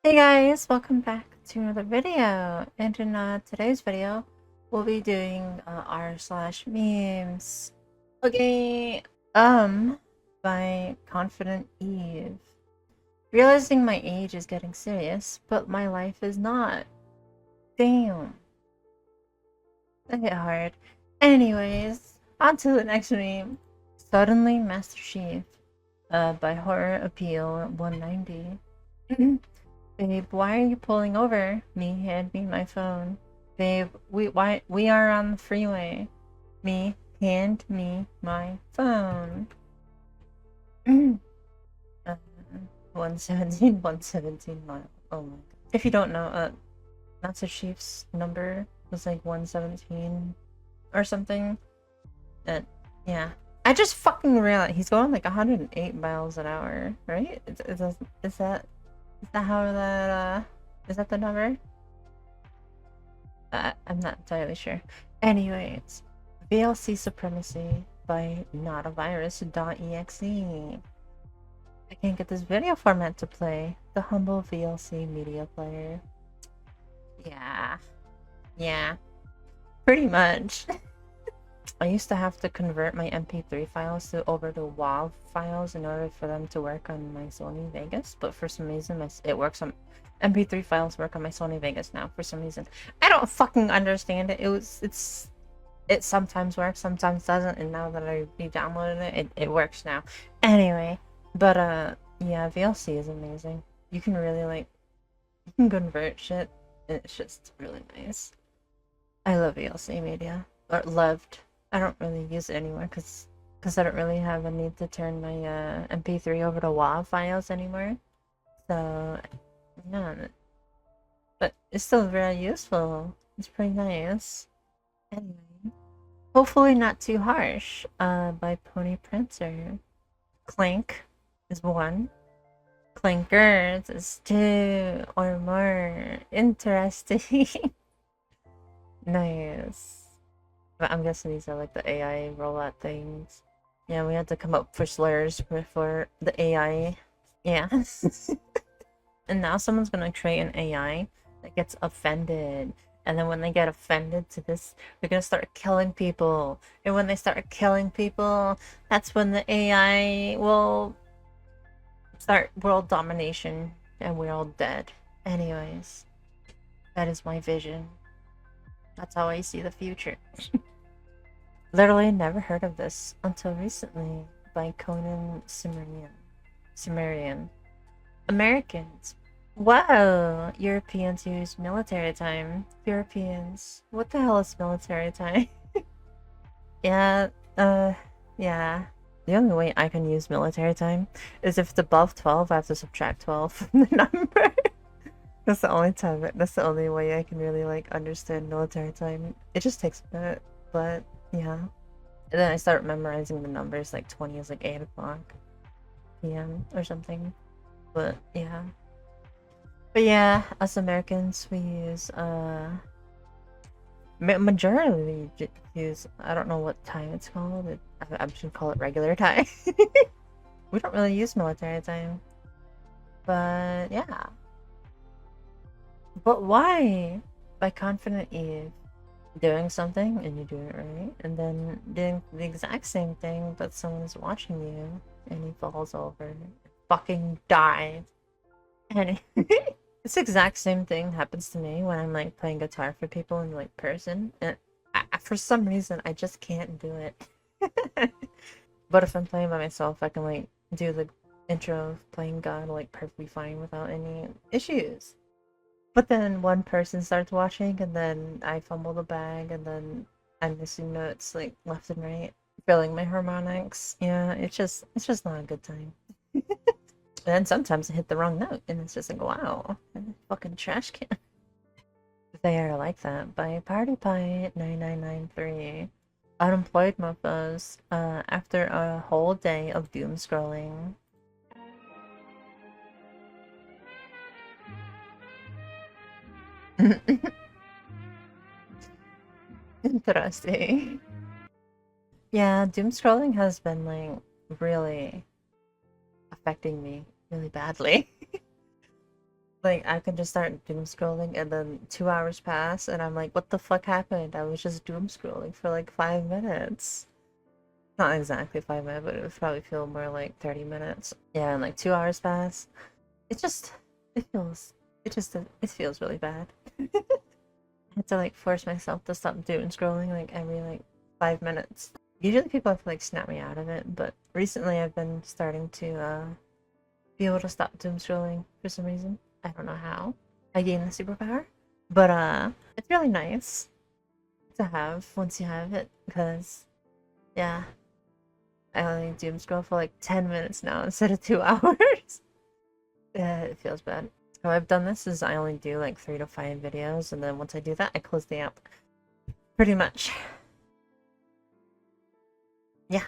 Hey guys, welcome back to another video. And in today's video, we'll be doing r/memes. Okay, by Confident Eve. Realizing my age is getting serious, but my life is not. Damn. That hit hard. Anyways, on to the next meme. Suddenly Master Chief. By Horror Appeal 190. Babe, why are you pulling over? Me, hand me my phone. Babe, we are on the freeway. Me, hand me my phone. 117, 117 miles. Oh my god. If you don't know, Master Chief's number was like 117 or something. Yeah. I just fucking realized he's going like 108 miles an hour, right? Is that how that, is that the number? I'm not entirely sure. Anyways, VLC Supremacy by notavirus.exe. I can't get this video format to play. The humble VLC media player. Yeah. Pretty much. I used to have to convert my MP3 files over to WAV files in order for them to work on my Sony Vegas, but for some reason it works on MP3 files work on my Sony Vegas now for some reason. I don't fucking understand it. It sometimes works, sometimes doesn't, and now that I re-downloaded it works now. Anyway, but yeah, VLC is amazing. You can really you can convert shit. It's just really nice. I love VLC media. Or loved. I don't really use it anymore because I don't really have a need to turn my MP3 over to WAV files anymore. So yeah, but it's still very useful. It's pretty nice. Anyway, hopefully not too harsh. By Pony Printer. Clank is 1. Clankers is 2 or more. Interesting. Nice. But I'm guessing these are like the AI rollout things. Yeah, we had to come up for slurs for the AI. Yeah. And now someone's gonna create an AI that gets offended. And then when they get offended to this, they're gonna start killing people. And when they start killing people, that's when the AI will start world domination and we're all dead. Anyways, that is my vision. That's how I see the future. Literally never heard of this until recently by Conan Cimmerian. Americans. Wow! Europeans use military time. Europeans. What the hell is military time? Yeah, yeah. The only way I can use military time is if it's above 12, I have to subtract 12 from the number. That's the only time, that's the only way I can really understand military time. It just takes a bit, but yeah. And then I start memorizing the numbers, like 20 is like 8 o'clock p.m. or something. But yeah. But yeah, us Americans, we use, majority use, I don't know what time it's called. I should call it regular time. We don't really use military time. But yeah. But why? By Confident Eve. Doing something and you do it right, and then doing the exact same thing, but someone's watching you and he falls over and fucking dies. And this exact same thing happens to me when I'm playing guitar for people in person, and for some reason I just can't do it. But if I'm playing by myself, I can do the intro of playing God perfectly fine without any issues. But then one person starts watching, and then I fumble the bag, and then I'm missing notes left and right, filling my harmonics. Yeah, it's just not a good time. And then sometimes I hit the wrong note, and it's just wow, fucking trash can. They are like that by Party Pie 9993. Unemployed mofos. After a whole day of doom scrolling. Interesting. Yeah, doom scrolling has been really affecting me really badly. Like, I could just start doom scrolling and then 2 hours pass and I'm like, what the fuck happened? I was just doom scrolling for like 5 minutes. Not exactly 5 minutes, but it would probably feel more like 30 minutes. Yeah, and like 2 hours pass. It just, it feels, it feels really bad. I had to like force myself to stop doom scrolling like every like 5 minutes. Usually people have to like snap me out of it, but recently I've been starting to be able to stop doom scrolling for some reason. I don't know how I gained the superpower, but it's really nice to have once you have it because yeah, I only doom scroll for like 10 minutes now instead of 2 hours. Yeah, it feels bad. How I've done this is I only do like 3 to 5 videos, and then once I do that, I close the app. Pretty much. Yeah.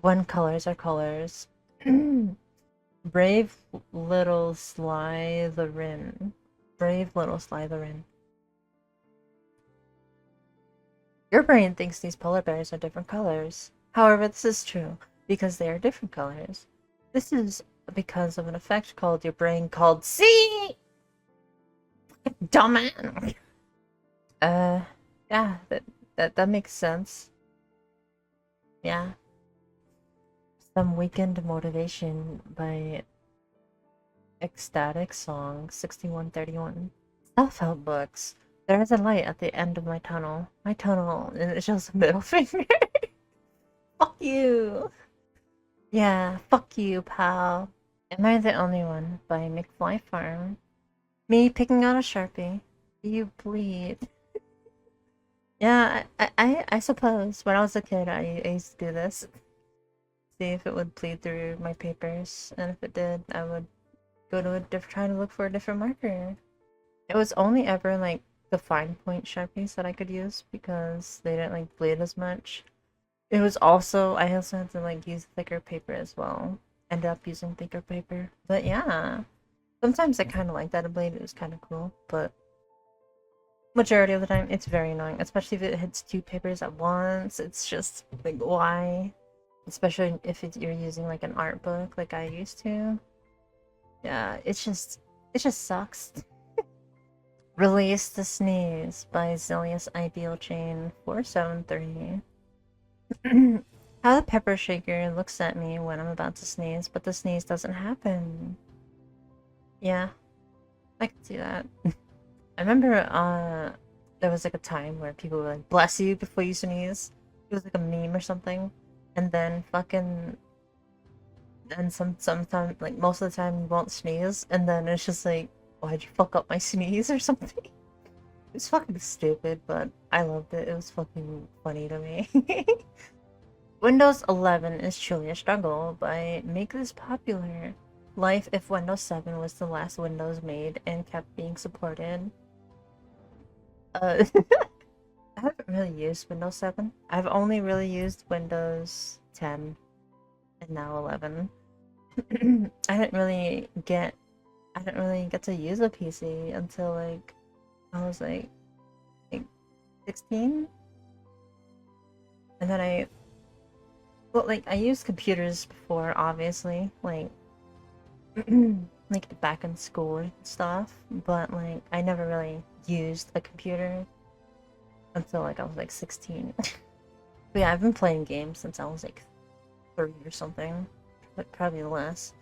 When colors are colors. Brave little Slytherin. Brave little Slytherin. Your brain thinks these polar bears are different colors. However, this is true because they are different colors. This is because of an effect called your brain called see. Dumbass. Yeah, that makes sense. Yeah. Some weekend motivation by Ecstatic Song 6131. Self-help books. There is a light at the end of my tunnel. My tunnel, and it shows a middle finger. Fuck you. Yeah, fuck you, pal. Am I the only one? By McFly Farm. Me picking out a Sharpie. You bleed. Yeah, I suppose. When I was a kid, I used to do this. See if it would bleed through my papers, and if it did, I would go to a try to look for a different marker. It was only ever like the fine point Sharpies that I could use because they didn't like bleed as much. It was also I also had to like use thicker paper as well. Ended up using thicker paper. But yeah. Sometimes I kinda like that a blade, it was kinda cool, but majority of the time it's very annoying, especially if it hits two papers at once. It's just like why? Especially if you're using like an art book like I used to. Yeah, it just sucks. Release the Sneeze by Zilius Ideal Chain 473. How the pepper shaker looks at me when I'm about to sneeze, but the sneeze doesn't happen. Yeah, I can see that. I remember there was like a time where people were like, bless you before you sneeze. It was like a meme or something. And then fucking and sometimes like most of the time you won't sneeze, and then it's just like, why'd you fuck up my sneeze or something? It's fucking stupid, but I loved it. It was fucking funny to me. Windows 11 is truly a struggle, but make this popular. Life if Windows 7 was the last Windows made and kept being supported. I haven't really used Windows 7. I've only really used Windows 10 and now 11. I didn't really get to use a PC until like I was like 16. And then I used computers before obviously, like like back in school and stuff, but like I never really used a computer until like I was like 16. But yeah, I've been playing games since I was like 3 or something, but probably less.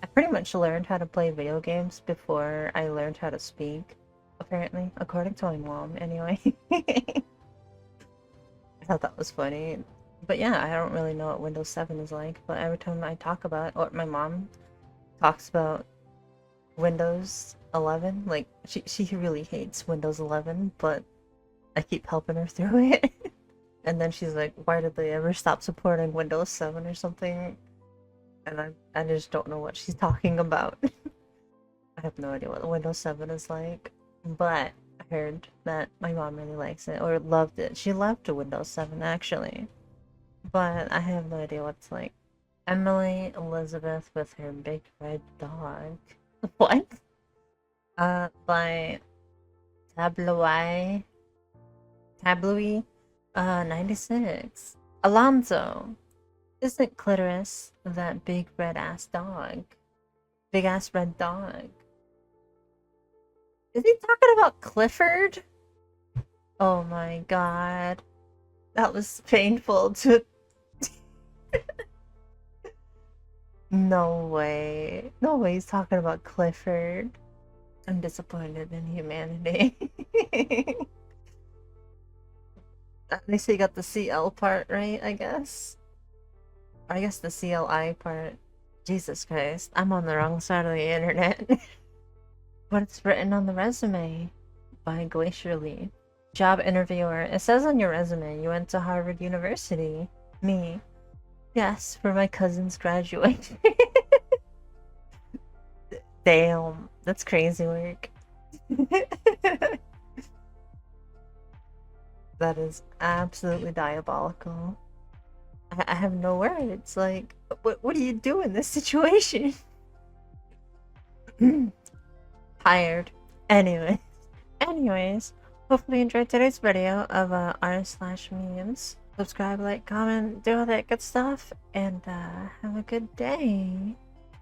I pretty much learned how to play video games before I learned how to speak, apparently, according to my mom anyway. I thought that was funny. But yeah, I don't really know what Windows 7 is like, but every time I talk about it, or my mom talks about Windows 11, like she really hates Windows 11, but I keep helping her through it. And then she's like, why did they ever stop supporting Windows 7 or something? And I just don't know what she's talking about. I have no idea what Windows 7 is like, but I heard that my mom really likes it, or loved it. She loved Windows 7 actually, but I have no idea what it's like. Emily Elizabeth with her big red dog. What? By Tabloid, Tabloid, 96. Alonzo. Isn't clitoris that big red ass dog? Big ass red dog. Is he talking about Clifford? Oh my god. That was painful to... No way. No way he's talking about Clifford. I'm disappointed in humanity. At least he got the CL part right, I guess. Or I guess the CLI part. Jesus Christ, I'm on the wrong side of the internet. But it's written on the resume by Glacially. Job interviewer. It says on your resume you went to Harvard University. Me. Yes, for my cousin's graduation. Damn, that's crazy work. That is absolutely diabolical. I have no words. Like, what do you do in this situation? Tired. Anyways, hopefully you enjoyed today's video of r/memes. Subscribe, like, comment, do all that good stuff, and have a good day.